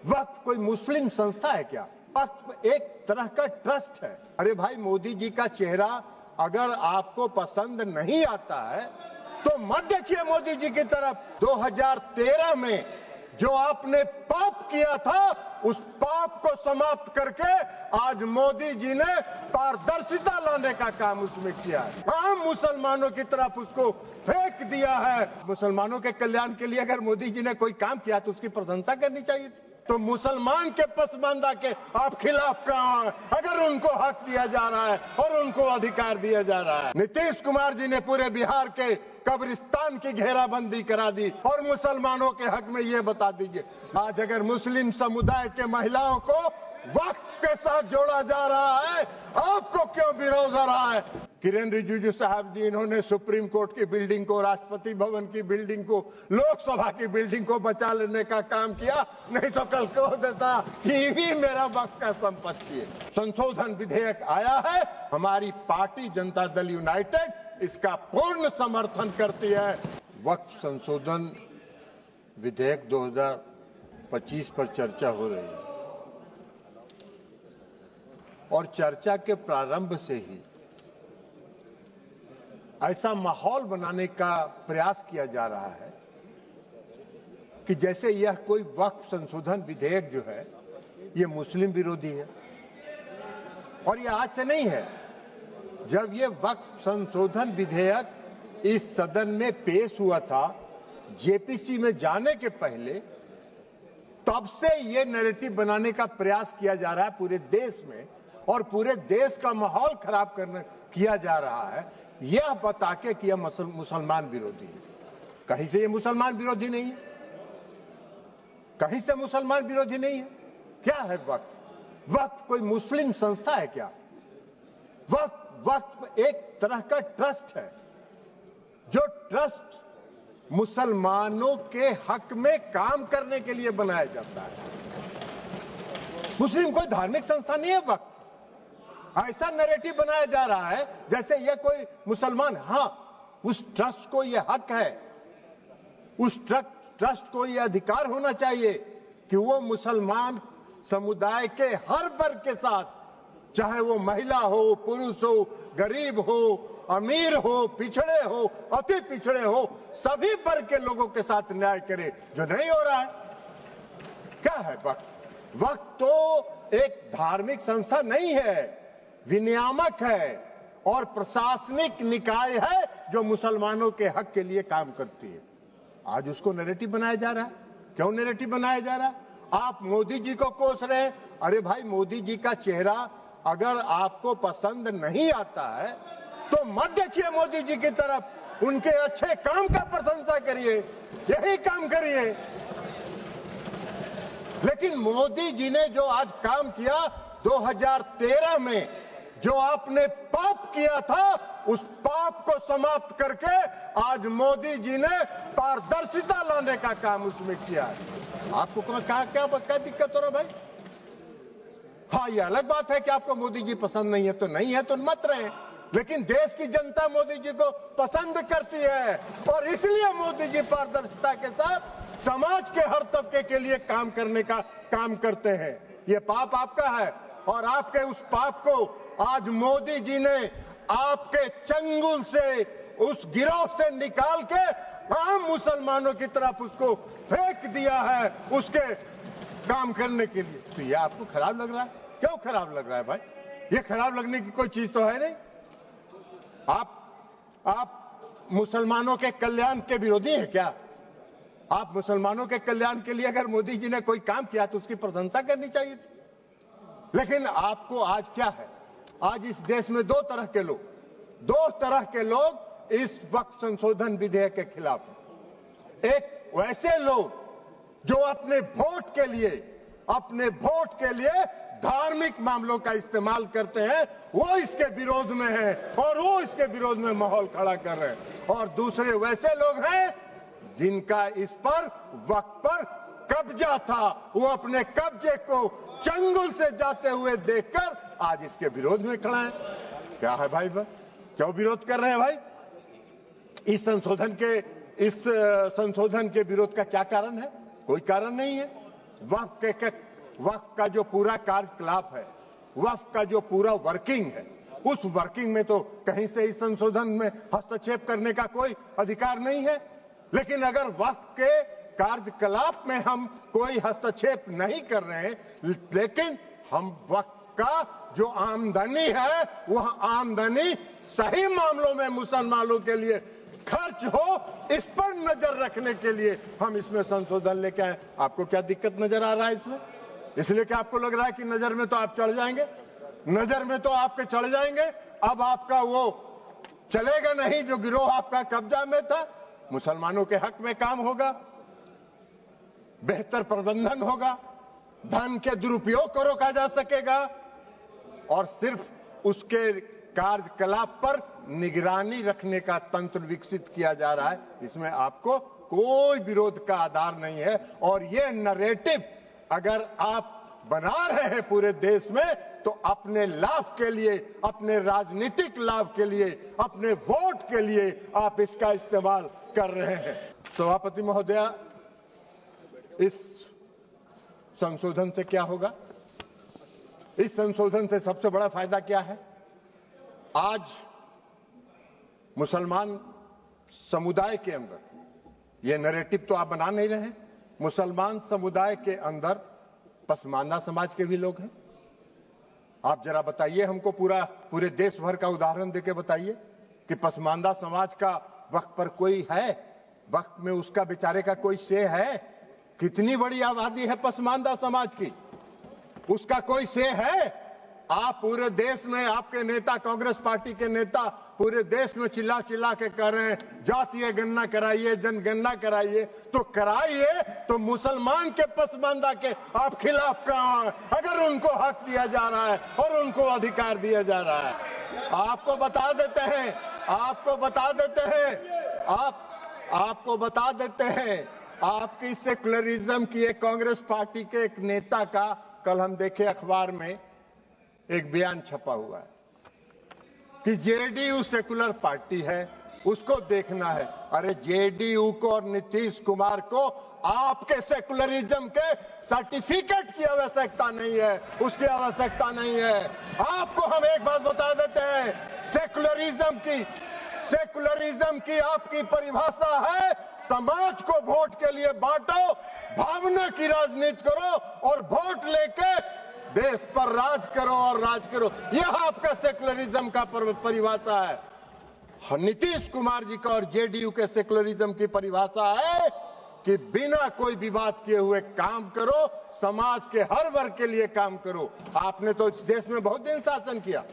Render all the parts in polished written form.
वक्फ कोई मुस्लिम संस्था है क्या? वक्फ एक तरह का ट्रस्ट है। अरे भाई, मोदी जी का चेहरा अगर आपको पसंद नहीं आता है तो मत देखिए मोदी जी की तरफ। 2013 में जो आपने पाप किया था उस पाप को समाप्त करके आज मोदी जी ने पारदर्शिता लाने का काम उसमें किया है। आम मुसलमानों की तरफ उसको फेंक दिया है। मुसलमानों के कल्याण के लिए अगर मोदी जी ने कोई काम किया तो उसकी प्रशंसा करनी चाहिए थी। तो मुसलमान के पसमानदा के आप खिलाफ कहां हैं? अगर उनको हक दिया जा रहा है और उनको अधिकार दिया जा रहा है। नीतीश कुमार जी ने पूरे बिहार के कब्रिस्तान की घेराबंदी करा दी और मुसलमानों के हक में ये बता दीजिए, आज अगर मुस्लिम समुदाय के महिलाओं को वक्फ के साथ जोड़ा जा रहा है, आपको क्यों विरोध हो रहा है? किरेन रिजिजू साहब जी, इन्होंने सुप्रीम कोर्ट की बिल्डिंग को, राष्ट्रपति भवन की बिल्डिंग को, लोकसभा की बिल्डिंग को बचा लेने का काम किया, नहीं तो कल कह देता ये भी मेरा वक्फ का संपत्ति है। संशोधन विधेयक आया है, हमारी पार्टी जनता दल यूनाइटेड इसका पूर्ण समर्थन करती है। वक्फ संशोधन विधेयक 2025 पर चर्चा हो रही है और चर्चा के प्रारंभ से ही ऐसा माहौल बनाने का प्रयास किया जा रहा है कि जैसे यह कोई वक्फ संशोधन विधेयक जो है ये मुस्लिम विरोधी है। और यह आज से नहीं है, जब यह वक्फ संशोधन विधेयक इस सदन में पेश हुआ था जेपीसी में जाने के पहले, तब से यह नैरेटिव बनाने का प्रयास किया जा रहा है पूरे देश में और पूरे देश का माहौल खराब करने किया जा रहा है, यह बता के कि यह मुसलमान विरोधी है। कहीं से यह मुसलमान विरोधी नहीं है, कहीं से मुसलमान विरोधी नहीं है। क्या है वक्फ? वक्फ कोई मुस्लिम संस्था है क्या? वक्फ एक तरह का ट्रस्ट है। जो ट्रस्ट मुसलमानों के हक में काम करने के लिए बनाया जाता है। मुस्लिम कोई धार्मिक संस्था नहीं है वक्फ। ऐसा नैरेटिव बनाया जा रहा है जैसे यह कोई मुसलमान, हां उस ट्रस्ट को यह हक है, उस ट्रस्ट को यह अधिकार होना चाहिए कि वो मुसलमान समुदाय के हर वर्ग के साथ, चाहे वो महिला हो, पुरुष हो, गरीब हो, अमीर हो, पिछड़े हो, अति पिछड़े हो, सभी वर्ग के लोगों के साथ न्याय करे, जो नहीं हो रहा है। क्या है वक्फ? वक्फ तो एक धार्मिक संस्था नहीं है, विनियामक है और प्रशासनिक निकाय है जो मुसलमानों के हक के लिए काम करती है। आज उसको नैरेटिव बनाया जा रहा है। क्यों नैरेटिव बनाया जा रहा है? आप मोदी जी को कोस रहे हैं। अरे भाई, मोदी जी का चेहरा अगर आपको पसंद नहीं आता है तो मत देखिए मोदी जी की तरफ, उनके अच्छे काम का प्रशंसा करिए, यही काम करिए। लेकिन मोदी जी ने जो आज काम किया 2013 में, जो आपने पाप किया था उस पाप को समाप्त करके आज मोदी जी ने पारदर्शिता लाने का काम उसमें किया है। आपको क्या दिक्कत हो रहा भाई? हाँ, ये अलग बात है कि आपको मोदी जी पसंद नहीं है तो नहीं है, तो मत रहे, लेकिन देश की जनता मोदी जी को पसंद करती है और इसलिए मोदी जी पारदर्शिता के साथ समाज के हर तबके के लिए काम करने का काम करते हैं। ये पाप आपका है और आपके उस पाप को आज मोदी जी ने आपके चंगुल से, उस गिरोह से निकाल के आम मुसलमानों की तरफ उसको फेंक दिया है उसके काम करने के लिए। तो ये आपको खराब लग रहा है? क्यों खराब लग रहा है भाई? ये खराब लगने की कोई चीज तो है नहीं। आप मुसलमानों के कल्याण के विरोधी हैं क्या? आप मुसलमानों के कल्याण के लिए अगर मोदी जी ने कोई काम किया तो उसकी प्रशंसा करनी चाहिए थी। लेकिन आपको आज क्या है? आज इस देश में दो तरह के लोग इस वक्फ संशोधन विधेयक के खिलाफ हैं। एक वैसे लोग जो अपने वोट के लिए धार्मिक मामलों का इस्तेमाल करते हैं, वो इसके विरोध में है और वो इसके विरोध में माहौल खड़ा कर रहे हैं। और दूसरे वैसे लोग हैं जिनका इस पर वक्फ पर कब्जा था, वो अपने कब्जे को चंगुल से जाते हुए देखकर आज इसके विरोध में खड़ा है। क्या है भाई? क्यों विरोध कर रहे हैं भाई? इस संशोधन के विरोध का क्या कारण है? कोई कारण नहीं है। वक्फ का जो पूरा कार्यकलाप है, वक्फ का जो पूरा वर्किंग है, उस वर्किंग में तो कहीं से इस संशोधन में हस्तक्षेप करने का कोई अधिकार नहीं है। लेकिन अगर वक्फ के कार्यकलाप में हम कोई हस्तक्षेप नहीं कर रहे हैं, लेकिन हम वक्फ का जो आमदनी है वह आमदनी सही मामलों में मुसलमानों के लिए खर्च हो, इस पर नजर रखने के लिए हम इसमें संशोधन लेके आए। आपको क्या दिक्कत नजर आ रहा है इसमें? इसलिए कि आपको लग रहा है कि नजर में तो आप चढ़ जाएंगे, नजर में तो आपके चढ़ जाएंगे, अब आपका वो चलेगा नहीं जो गिरोह आपका कब्जा में था। मुसलमानों के हक में काम होगा, बेहतर प्रबंधन होगा, धन के दुरुपयोग को रोका जा सकेगा और सिर्फ उसके कार्यकलाप पर निगरानी रखने का तंत्र विकसित किया जा रहा है। इसमें आपको कोई विरोध का आधार नहीं है। और ये नैरेटिव अगर आप बना रहे हैं पूरे देश में, तो अपने लाभ के लिए, अपने राजनीतिक लाभ के लिए, अपने वोट के लिए आप इसका इस्तेमाल कर रहे हैं। सभापति महोदया, इस संशोधन से क्या होगा? इस संशोधन से सबसे बड़ा फायदा क्या है? आज मुसलमान समुदाय के अंदर, यह नैरेटिव तो आप बना नहीं रहे हैं, मुसलमान समुदाय के अंदर पसमानदा समाज के भी लोग हैं। आप जरा बताइए हमको, पूरे देश भर का उदाहरण देके बताइए कि पसमानदा समाज का वक्फ पर कोई है, वक्फ में उसका बेचारे का कोई शे है? कितनी बड़ी आबादी है पसमानदा समाज की, उसका कोई शे है? आप पूरे देश में, आपके नेता, कांग्रेस पार्टी के नेता पूरे देश में चिल्ला चिल्ला के कह रहे हैं जातीय गणना कराइए, जनगणना कराइए, तो कराइए, तो मुसलमान के पसमानदा के आप खिलाफ कहां हैं? अगर उनको हक दिया जा रहा है और उनको अधिकार दिया जा रहा है। आपको बता देते हैं, आपको बता देते हैं, आपकी सेकुलरिज्म की एक कांग्रेस पार्टी के एक नेता का कल हम देखे अखबार में एक बयान छपा हुआ है कि जेडीयू सेकुलर पार्टी है, उसको देखना है। अरे जेडीयू को और नीतीश कुमार को आपके सेकुलरिज्म के सर्टिफिकेट की आवश्यकता नहीं है, उसकी आवश्यकता नहीं है। आपको हम एक बात बता देते हैं, सेकुलरिज्म की आपकी परिभाषा है समाज को वोट के लिए बांटो, भावना की राजनीति करो और वोट लेके देश पर राज करो और राज करो। यह आपका सेकुलरिज्म का परिभाषा है। नीतीश कुमार जी का और जेडीयू के सेकुलरिज्म की परिभाषा है कि बिना कोई विवाद किए हुए काम करो, समाज के हर वर्ग के लिए काम करो। आपने तो इस देश में बहुत दिन शासन किया।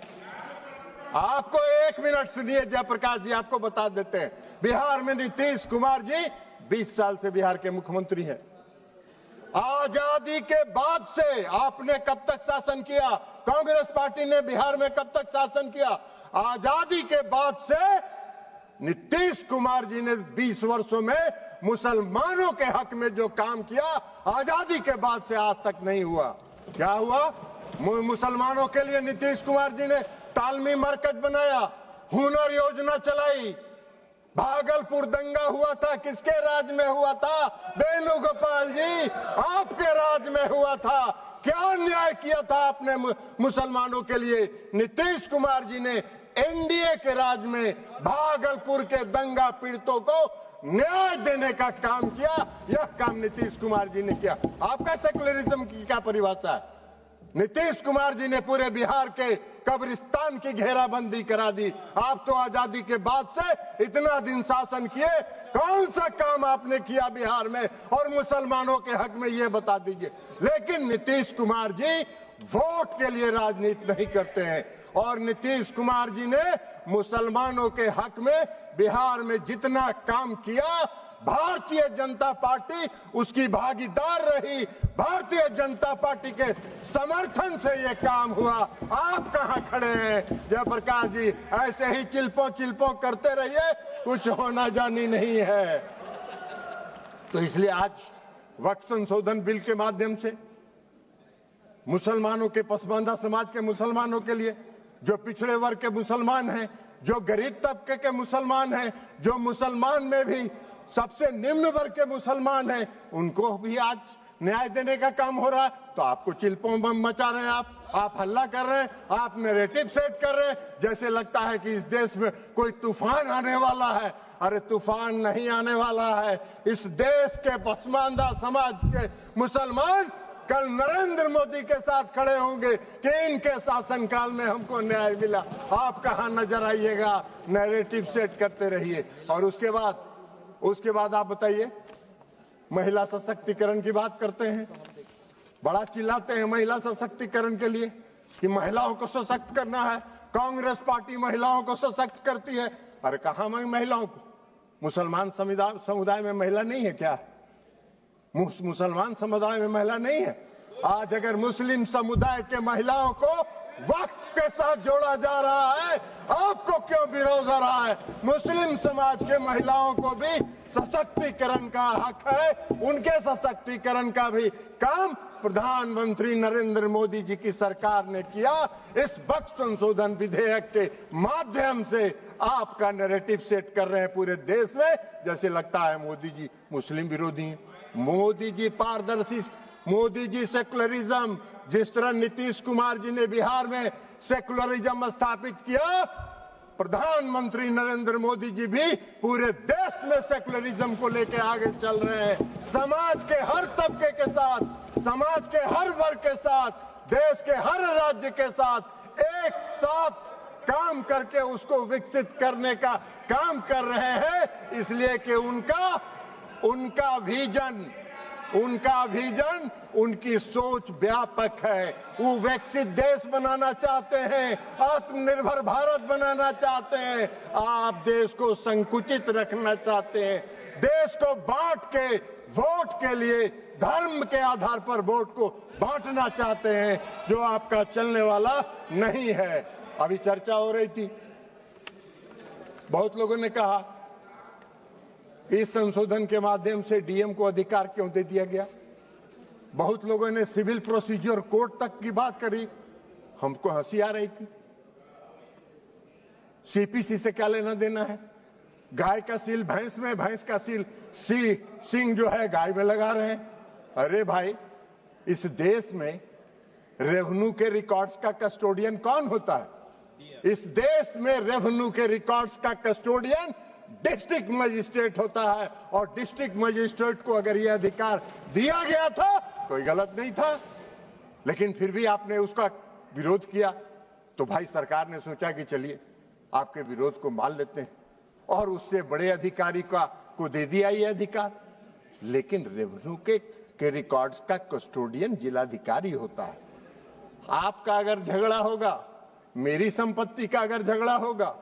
आपको एक मिनट सुनिए जयप्रकाश जी, आपको बता देते हैं, बिहार में नीतीश कुमार जी 20 साल से बिहार के मुख्यमंत्री हैं। आजादी के बाद से आपने कब तक शासन किया? कांग्रेस पार्टी ने बिहार में कब तक शासन किया? आजादी के बाद से नीतीश कुमार जी ने 20 वर्षों में मुसलमानों के हक में जो काम किया, आजादी के बाद से आज तक नहीं हुआ। क्या हुआ? मुसलमानों के लिए नीतीश कुमार जी ने तालमी मरकज बनाया, हुनर योजना चलाई। भागलपुर दंगा हुआ था, किसके राज में हुआ था? वेणुगोपाल जी, आपके राज में हुआ था। क्या न्याय किया था आपने मुसलमानों के लिए? नीतीश कुमार जी ने एनडीए के राज में भागलपुर के दंगा पीड़ितों को न्याय देने का काम किया। यह काम नीतीश कुमार जी ने किया। आपका सेकुलरिज्म की क्या परिभाषा है? नीतीश कुमार जी ने पूरे बिहार के कब्रिस्तान की घेराबंदी करा दी। आप तो आजादी के बाद से इतना दिन शासन किए, कौन सा काम आपने किया बिहार में और मुसलमानों के हक में, ये बता दीजिए। लेकिन नीतीश कुमार जी वोट के लिए राजनीति नहीं करते हैं और नीतीश कुमार जी ने मुसलमानों के हक में बिहार में जितना काम किया, भारतीय जनता पार्टी उसकी भागीदार रही। भारतीय जनता पार्टी के समर्थन से ये काम हुआ। आप कहां खड़े हैं जयप्रकाश जी? ऐसे ही चिल्पो करते रहिए, कुछ होना जानी नहीं है। तो इसलिए आज वक्फ संशोधन बिल के माध्यम से मुसलमानों के, पसमानदा समाज के मुसलमानों के लिए, जो पिछड़े वर्ग के मुसलमान हैं, जो गरीब तबके के मुसलमान हैं, जो मुसलमान में भी सबसे निम्न वर्ग के मुसलमान हैं, उनको भी आज न्याय देने का काम हो रहा है तो आपको चिल्पों बम मचा रहे हैं, आप हल्ला कर रहे हैं, आप नैरेटिव सेट कर रहे हैं, जैसे लगता है कि इस देश में कोई तूफान आने वाला है। अरे तूफान नहीं आने वाला है। इस देश के पसमानदा समाज के मुसलमान कल नरेंद्र मोदी के साथ खड़े होंगे कि इनके शासनकाल में हमको न्याय मिला। आप कहां नजर आइएगा, नैरेटिव सेट करते रहिए। और उसके बाद आप बताइए, महिला सशक्तिकरण की बात करते हैं, बड़ा चिल्लाते हैं महिला सशक्तिकरण के लिए कि महिलाओं को सशक्त करना है, कांग्रेस पार्टी महिलाओं को सशक्त करती है। अरे कहां महिलाओं को? मुसलमान समुदाय में महिला नहीं है क्या? मुसलमान समुदाय में महिला नहीं है? आज अगर मुस्लिम समुदाय के महिलाओं को वक्फ के साथ जोड़ा जा रहा है, आपको क्यों विरोध हो रहा है? मुस्लिम समाज के महिलाओं को भी सशक्तिकरण का हक है, उनके सशक्तिकरण का भी काम प्रधानमंत्री नरेंद्र मोदी जी की सरकार ने किया। इस वक्फ संशोधन विधेयक के माध्यम से आपका नैरेटिव सेट कर रहे हैं पूरे देश में, जैसे लगता है मोदी जी मुस्लिम विरोधी हैं। मोदी जी पारदर्शी, मोदी जी सेकुलरिज्म, जिस तरह नीतीश कुमार जी ने बिहार में सेकुलरिज्म स्थापित किया, प्रधानमंत्री नरेंद्र मोदी जी भी पूरे देश में सेकुलरिज्म को लेकर आगे चल रहे हैं। समाज के हर तबके के साथ, समाज के हर वर्ग के साथ, देश के हर राज्य के साथ एक साथ काम करके उसको विकसित करने का काम कर रहे हैं, इसलिए कि उनका विजन, उनकी सोच व्यापक है। वो विकसित देश बनाना चाहते हैं, आत्मनिर्भर भारत बनाना चाहते हैं। आप देश को संकुचित रखना चाहते हैं, देश को बांट के वोट के लिए धर्म के आधार पर वोट को बांटना चाहते हैं, जो आपका चलने वाला नहीं है। अभी चर्चा हो रही थी, बहुत लोगों ने कहा इस संशोधन के माध्यम से डीएम को अधिकार क्यों दे दिया गया। बहुत लोगों ने सिविल प्रोसीजर कोड तक की बात करी, हमको हंसी आ रही थी। सीपीसी से क्या लेना देना है? गाय का सील भैंस में, भैंस का सील सिंह जो है गाय में लगा रहे हैं। अरे भाई, इस देश में रेवेन्यू के रिकॉर्ड्स का कस्टोडियन कौन होता है? इस देश में रेवेन्यू के रिकॉर्ड्स का कस्टोडियन डिस्ट्रिक्ट मजिस्ट्रेट होता है, और डिस्ट्रिक्ट मजिस्ट्रेट को अगर यह अधिकार दिया गया था, कोई गलत नहीं था, लेकिन फिर भी आपने उसका विरोध किया। तो भाई सरकार ने सोचा कि चलिए आपके विरोध को मान लेते हैं, और उससे बड़े अधिकारी को दे दिया ये अधिकार। लेकिन रेवेन्यू के रिकॉर्ड्स का कस्टोडियन जिलाधिकारी होता है। आपका अगर झगड़ा होगा, मेरी संपत्ति का अगर झगड़ा होगा,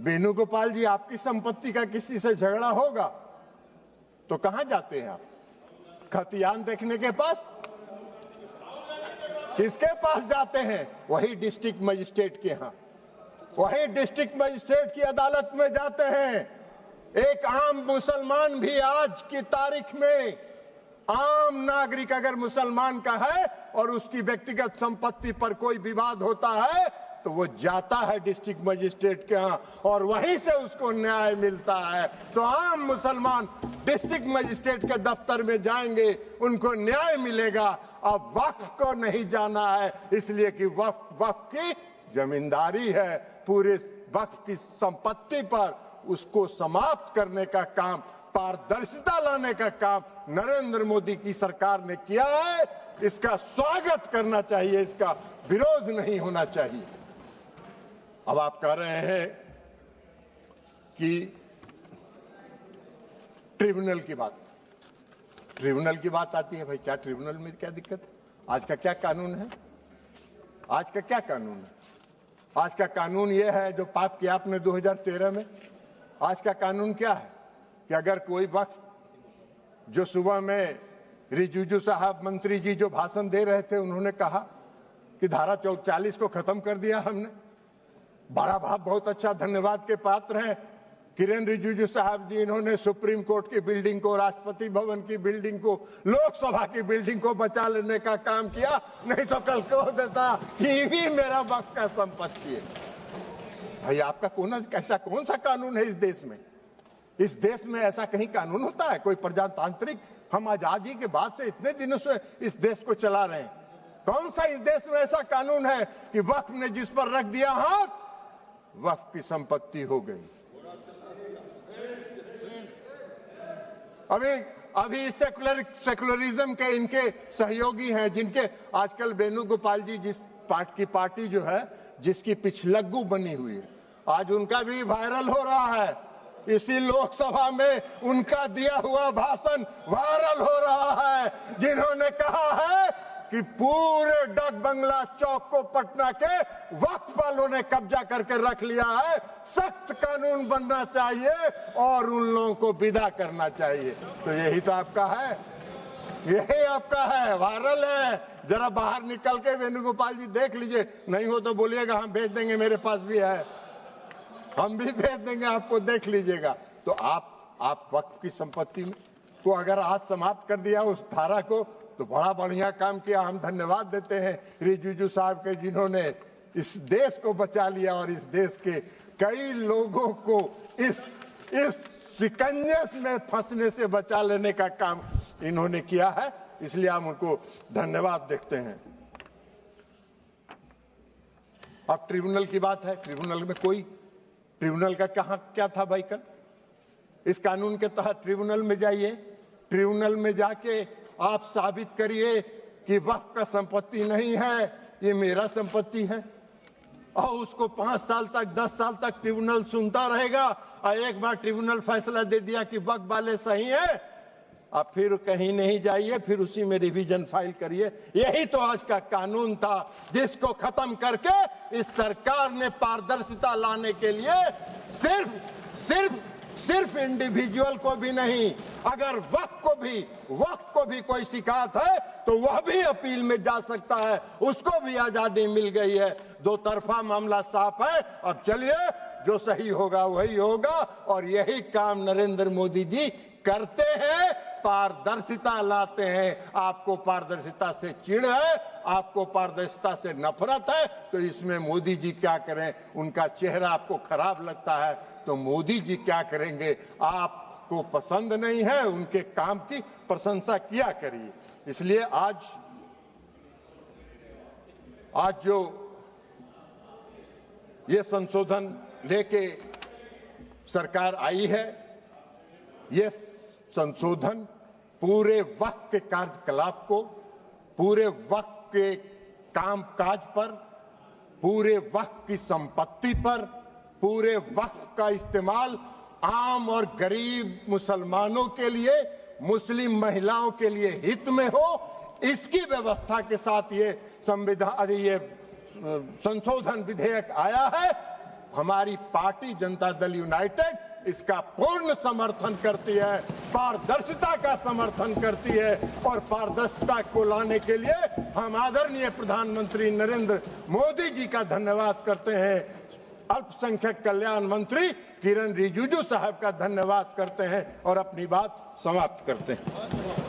वेणुगोपाल जी आपकी संपत्ति का किसी से झगड़ा होगा, तो कहां जाते हैं आप? खतियान देखने के पास? किसके पास जाते हैं? वही डिस्ट्रिक्ट मजिस्ट्रेट के यहां, वही डिस्ट्रिक्ट मजिस्ट्रेट की अदालत में जाते हैं। एक आम मुसलमान भी आज की तारीख में, आम नागरिक अगर मुसलमान का है और उसकी व्यक्तिगत संपत्ति पर कोई विवाद होता है, तो वो जाता है डिस्ट्रिक्ट मजिस्ट्रेट के यहाँ, और वहीं से उसको न्याय मिलता है। तो आम मुसलमान डिस्ट्रिक्ट मजिस्ट्रेट के दफ्तर में जाएंगे, उनको न्याय मिलेगा। अब वक्फ को नहीं जाना है, इसलिए कि वक्फ की जमींदारी है। पूरे वक्फ की संपत्ति पर उसको समाप्त करने का काम, पारदर्शिता लाने का काम नरेंद्र मोदी की सरकार ने किया है। इसका स्वागत करना चाहिए, इसका विरोध नहीं होना चाहिए। अब आप कह रहे हैं कि ट्रिब्यूनल की बात आती है। भाई क्या ट्रिब्यूनल में क्या दिक्कत है? आज का क्या कानून है? आज का क्या कानून है? आज का कानून यह है जो पाप किया आपने 2013 में। आज का कानून क्या है कि अगर कोई वक्त, जो सुबह में रिजिजू साहब मंत्री जी जो भाषण दे रहे थे, उन्होंने कहा कि धारा 40 को खत्म कर दिया हमने। बड़ा बहुत अच्छा धन्यवाद के पात्र हैं किरेन रिजिजू साहब जी। इन्होंने सुप्रीम कोर्ट की बिल्डिंग को, राष्ट्रपति भवन की बिल्डिंग को, लोकसभा की बिल्डिंग को बचा लेने का काम किया, नहीं तो कल कह देता ये भी मेरा वक्त का संपत्ति है। भाई आपका ऐसा कौन सा कानून है इस देश में? इस देश में ऐसा कहीं कानून होता है? कोई प्रजातांत्रिक हम आजादी के बाद से इतने दिनों से इस देश को चला रहे हैं। कौन सा इस देश में ऐसा कानून है कि वक्फ ने जिस पर रख दिया हाथ वक्फ की संपत्ति हो गई? अभी सेकुलरिज्म के इनके सहयोगी हैं, जिनके आजकल वेणुगोपाल जी जिस पार्टी जो है जिसकी पिछलग्गू बनी हुई है, आज उनका भी वायरल हो रहा है। इसी लोकसभा में उनका दिया हुआ भाषण वायरल हो रहा है, जिन्होंने कहा है कि पूरे डाक बंगला चौक को पटना के वक्फ वालों ने कब्जा करके रख लिया है। सख्त कानून बनना चाहिए और उन लोगों को विदा करना चाहिए। तो यही तो आपका है, यही आपका है, वायरल है। जरा बाहर निकल के वेणुगोपाल जी देख लीजिए, नहीं हो तो बोलिएगा, हम भेज देंगे, मेरे पास भी है, हम भी भेज देंगे आपको, देख लीजिएगा। तो आप वक्फ की संपत्ति को अगर आज समाप्त कर दिया उस धारा को, तो बड़ा बढ़िया काम किया। हम धन्यवाद देते हैं रिजिजू साहब के, जिन्होंने इस देश को बचा लिया और इस देश के कई लोगों को इस शिकंजे में फंसने से बचा लेने का काम इन्होंने किया है, इसलिए हम उनको धन्यवाद देते हैं। अब ट्रिब्यूनल की बात है। ट्रिब्यूनल का क्या था भाई? कल इस कानून के तहत ट्रिब्यूनल में जाइए, ट्रिब्यूनल में जाके आप साबित करिए कि वक्फ का संपत्ति नहीं है, ये मेरा संपत्ति है, और उसको 5 साल तक 10 साल तक ट्रिब्यूनल सुनता रहेगा। और एक बार ट्रिब्यूनल फैसला दे दिया कि वक्फ वाले सही है, अब फिर कहीं नहीं जाइए, फिर उसी में रिवीजन फाइल करिए। यही तो आज का कानून था, जिसको खत्म करके इस सरकार ने पारदर्शिता लाने के लिए सिर्फ इंडिविजुअल को भी नहीं, अगर वक्फ को भी कोई शिकायत है तो वह भी अपील में जा सकता है, उसको भी आजादी मिल गई है। दो तरफा मामला साफ है। अब चलिए, जो सही होगा वही होगा, और यही काम नरेंद्र मोदी जी करते हैं, पारदर्शिता लाते हैं। आपको पारदर्शिता से चिढ़ है, आपको पारदर्शिता से नफरत है, तो इसमें मोदी जी क्या करें? उनका चेहरा आपको खराब लगता है तो मोदी जी क्या करेंगे? आपको पसंद नहीं है, उनके काम की प्रशंसा किया करिए। इसलिए आज जो ये संशोधन लेके सरकार आई है, ये संशोधन पूरे वक्फ के कार्यकलाप को, पूरे वक्फ के कामकाज पर, पूरे वक्फ की संपत्ति पर, पूरे वक्फ का इस्तेमाल आम और गरीब मुसलमानों के लिए, मुस्लिम महिलाओं के लिए हित में हो, इसकी व्यवस्था के साथ ये संशोधन विधेयक आया है। हमारी पार्टी जनता दल यूनाइटेड इसका पूर्ण समर्थन करती है, पारदर्शिता का समर्थन करती है, और पारदर्शिता को लाने के लिए हम आदरणीय प्रधानमंत्री नरेंद्र मोदी जी का धन्यवाद करते हैं। अल्पसंख्यक कल्याण मंत्री किरण रिजिजू साहब का धन्यवाद करते हैं और अपनी बात समाप्त करते हैं।